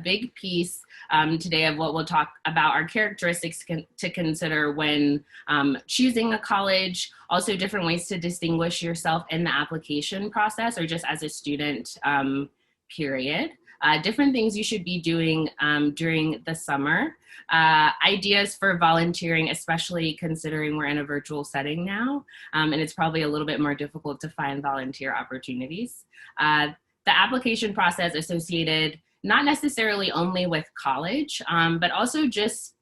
big piece today of what we'll talk about are characteristics to consider when choosing a college, also different ways to distinguish yourself in the application process or just as a student, period. Different things you should be doing during the summer. Ideas for volunteering, especially considering we're in a virtual setting now, and it's probably a little bit more difficult to find volunteer opportunities. The application process associated not necessarily only with college, but also just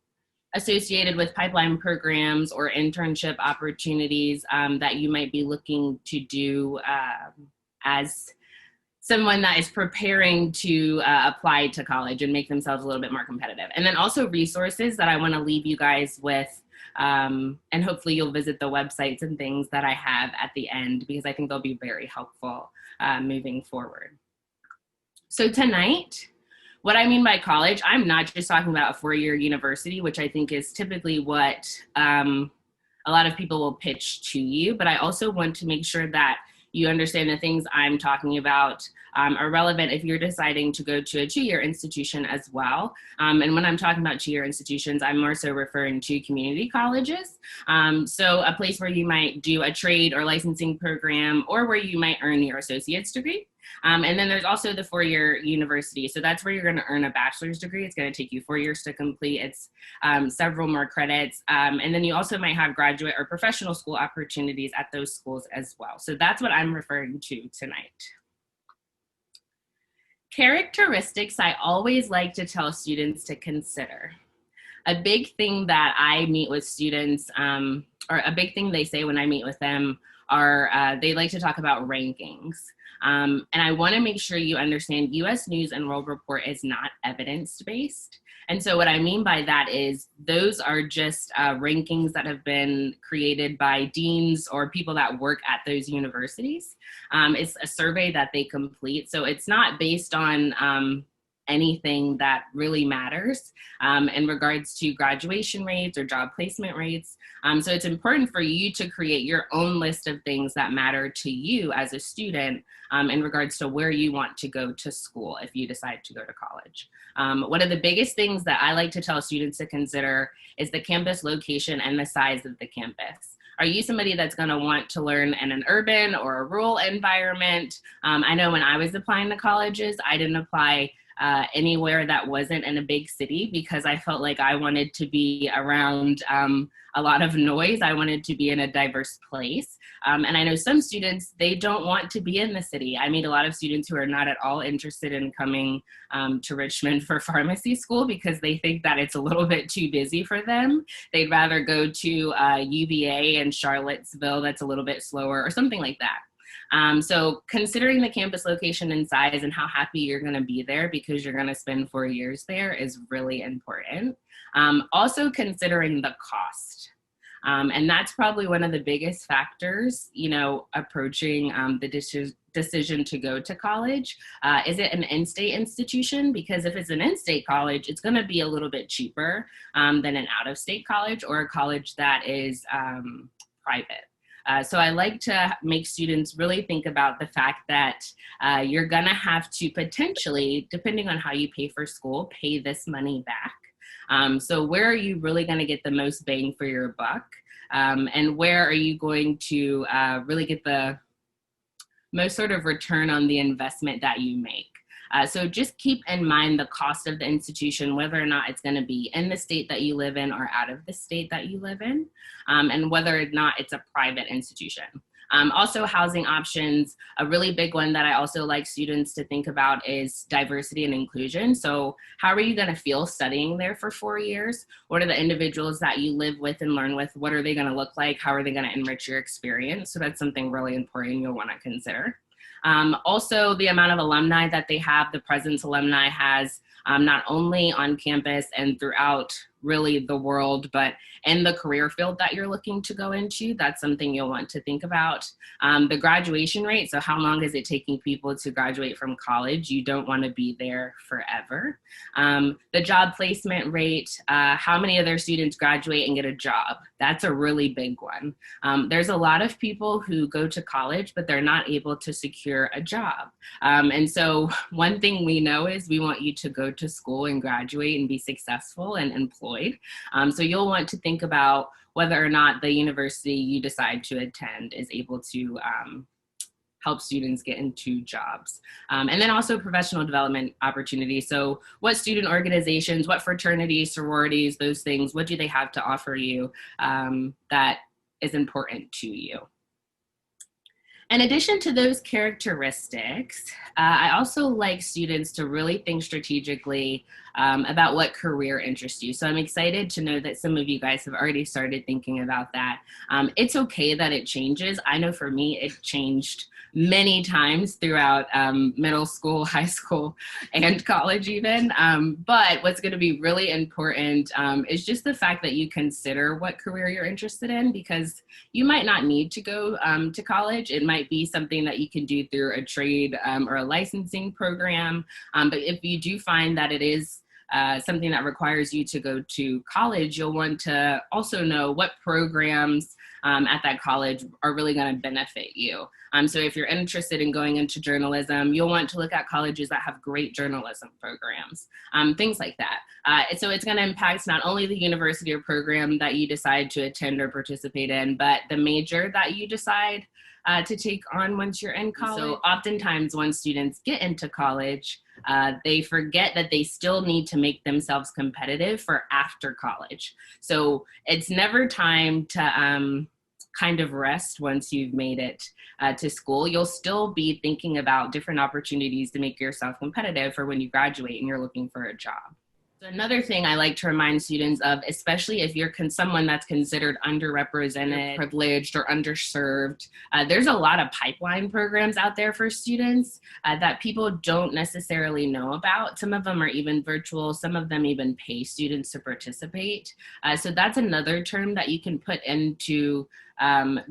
associated with pipeline programs or internship opportunities that you might be looking to do as someone that is preparing to apply to college and make themselves a little bit more competitive. And then also resources that I want to leave you guys with, and hopefully you'll visit the websites and things that I have at the end, because I think they'll be very helpful moving forward. So tonight, what I mean by college, I'm not just talking about a four-year university, which I think is typically what a lot of people will pitch to you, but I also want to make sure that you understand the things I'm talking about are relevant if you're deciding to go to a two-year institution as well. And when I'm talking about two-year institutions, I'm more so referring to community colleges. So a place where you might do a trade or licensing program, or where you might earn your associate's degree. And then there's also the four-year university. So that's where you're going to earn a bachelor's degree. It's going to take you 4 years to complete. It's several more credits. And then you also might have graduate or professional school opportunities at those schools as well. So that's what I'm referring to tonight. Characteristics I always like to tell students to consider. A big thing that I meet with students, or a big thing they say when I meet with them, are they like to talk about rankings. And I want to make sure you understand U.S. News and World Report is not evidence-based. And so what I mean by that is those are just rankings that have been created by deans or people that work at those universities. It's a survey that they complete. So it's not based on anything that really matters in regards to graduation rates or job placement rates. So it's important for you to create your own list of things that matter to you as a student in regards to where you want to go to school if you decide to go to college. One of the biggest things that I like to tell students to consider is the campus location and the size of the campus. Are you somebody that's going to want to learn in an urban or a rural environment? I know when I was applying to colleges, I didn't apply anywhere that wasn't in a big city because I felt like I wanted to be around a lot of noise. I wanted to be in a diverse place. And I know some students, they don't want to be in the city. I meet a lot of students who are not at all interested in coming to Richmond for pharmacy school because they think that it's a little bit too busy for them. They'd rather go to UVA in Charlottesville that's a little bit slower or something like that. So considering the campus location and size and how happy you're going to be there because you're going to spend 4 years there is really important. Also considering the cost. And that's probably one of the biggest factors, you know, approaching the decision to go to college. Is it an in-state institution? Because if it's an in-state college, it's going to be a little bit cheaper than an out-of-state college or a college that is private. So I like to make students really think about the fact that you're gonna have to potentially, depending on how you pay for school, pay this money back. So where are you really gonna get the most bang for your buck? And where are you going to really get the most sort of return on the investment that you make? So just keep in mind the cost of the institution, whether or not it's going to be in the state that you live in or out of the state that you live in, and whether or not it's a private institution. Also housing options, a really big one that I also like students to think about is diversity and inclusion. So how are you going to feel studying there for 4 years? What are the individuals that you live with and learn with? What are they going to look like? How are they going to enrich your experience? So that's something really important you'll want to consider. Also, the amount of alumni that they have, the presence alumni has not only on campus and throughout really the world, but in the career field that you're looking to go into, that's something you'll want to think about. The graduation rate, so how long is it taking people to graduate from college? You don't want to be there forever. The job placement rate, how many of their students graduate and get a job? That's a really big one. There's a lot of people who go to college, but they're not able to secure a job. And so one thing we know is we want you to go to school and graduate and be successful and employed. So you'll want to think about whether or not the university you decide to attend is able to help students get into jobs. And then also professional development opportunities. So what student organizations, what fraternities, sororities, those things, what do they have to offer you that is important to you? In addition to those characteristics, I also like students to really think strategically about what career interests you. So I'm excited to know that some of you guys have already started thinking about that. It's okay that it changes. I know for me, it changed many times throughout middle school, high school, and college even. But what's going to be really important is just the fact that you consider what career you're interested in, because you might not need to go to college. It might be something that you can do through a trade or a licensing program. But if you do find that it is something that requires you to go to college, you'll want to also know what programs at that college are really going to benefit you. So if you're interested in going into journalism, you'll want to look at colleges that have great journalism programs, things like that. So it's going to impact not only the university or program that you decide to attend or participate in, but the major that you decide to take on once you're in college. So oftentimes when students get into college, they forget that they still need to make themselves competitive for after college. So it's never time to kind of rest once you've made it to school. You'll still be thinking about different opportunities to make yourself competitive for when you graduate and you're looking for a job. So another thing I like to remind students of, especially if you're someone that's considered underrepresented, privileged, or underserved, there's a lot of pipeline programs out there for students that people don't necessarily know about. Some of them are even virtual. Some of them even pay students to participate. So that's another term that you can put into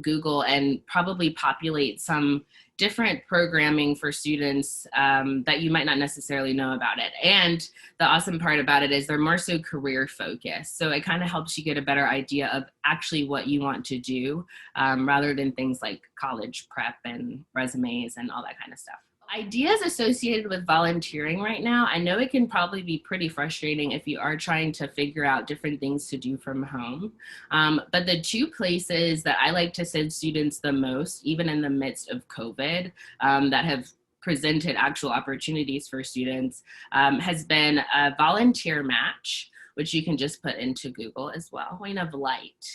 Google and probably populate some different programming for students that you might not necessarily know about it. And the awesome part about it is they're more so career focused. So it kind of helps you get a better idea of actually what you want to do rather than things like college prep and resumes and all that kind of stuff. Ideas associated with volunteering right now, I know it can probably be pretty frustrating if you are trying to figure out different things to do from home. But the two places that I like to send students the most, even in the midst of COVID, that have presented actual opportunities for students has been a volunteer match, which you can just put into Google as well, Point of Light.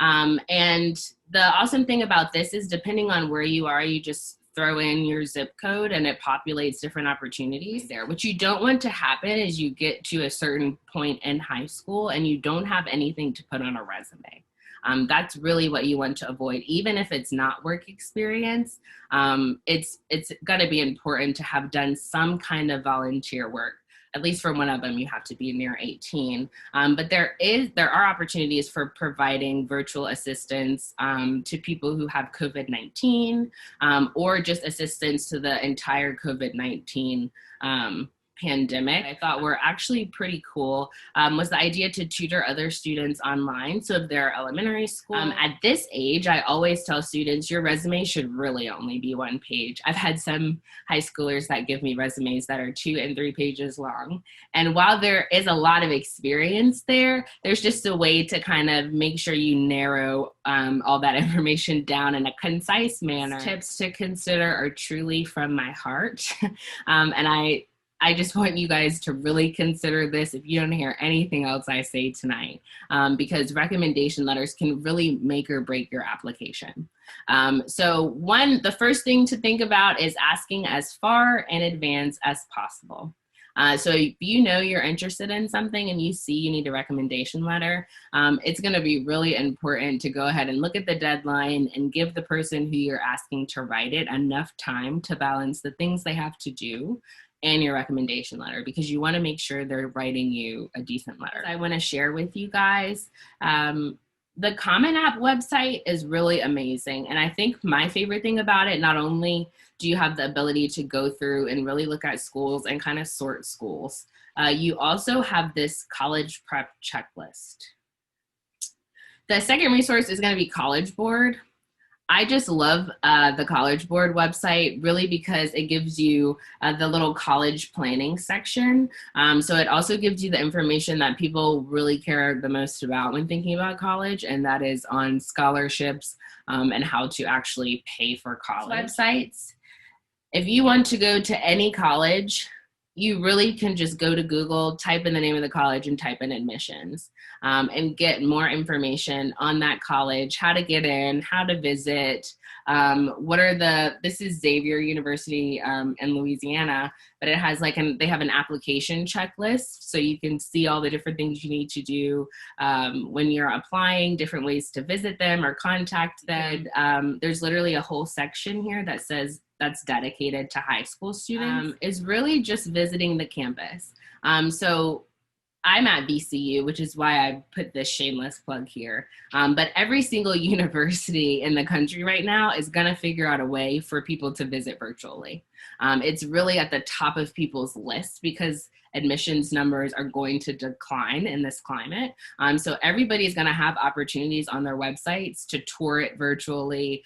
And the awesome thing about this is depending on where you are, you just throw in your zip code and it populates different opportunities there. What you don't want to happen is you get to a certain point in high school and you don't have anything to put on a resume. That's really what you want to avoid. Even if it's not work experience, it's going to be important to have done some kind of volunteer work. At least for one of them, you have to be near 18. But there are opportunities for providing virtual assistance to people who have COVID-19 or just assistance to the entire COVID-19 pandemic. I thought were actually pretty cool was the idea to tutor other students online. So if they're elementary school, at this age, I always tell students your resume should really only be 1 page. I've had some high schoolers that give me resumes that are 2 and 3 pages long. And while there is a lot of experience there, there's just a way to kind of make sure you narrow all that information down in a concise manner. Tips to consider are truly from my heart. And I just want you guys to really consider this if you don't hear anything else I say tonight, because recommendation letters can really make or break your application. So the first thing to think about is asking as far in advance as possible. So if you know you're interested in something and you see you need a recommendation letter, it's going to be really important to go ahead and look at the deadline and give the person who you're asking to write it enough time to balance the things they have to do and your recommendation letter, because you want to make sure they're writing you a decent letter. I want to share with you guys, the Common App website is really amazing. And I think my favorite thing about it, not only do you have the ability to go through and really look at schools and kind of sort schools, you also have this college prep checklist. The second resource is going to be College Board. I just love the College Board website, really, because it gives you the little college planning section. So it also gives you the information that people really care the most about when thinking about college, and that is on scholarships and how to actually pay for college. Websites. If you want to go to any college, you really can just go to Google, type in the name of the college, and type in admissions, and get more information on that college, how to get in, how to visit, this is Xavier University in Louisiana, but it has they have an application checklist, so you can see all the different things you need to do when you're applying, different ways to visit them or contact them. There's literally a whole section here that says that's dedicated to high school students, is really just visiting the campus. So I'm at VCU, which is why I put this shameless plug here. But every single university in the country right now is gonna figure out a way for people to visit virtually. It's really at the top of people's lists because admissions numbers are going to decline in this climate. So everybody's gonna have opportunities on their websites to tour it virtually,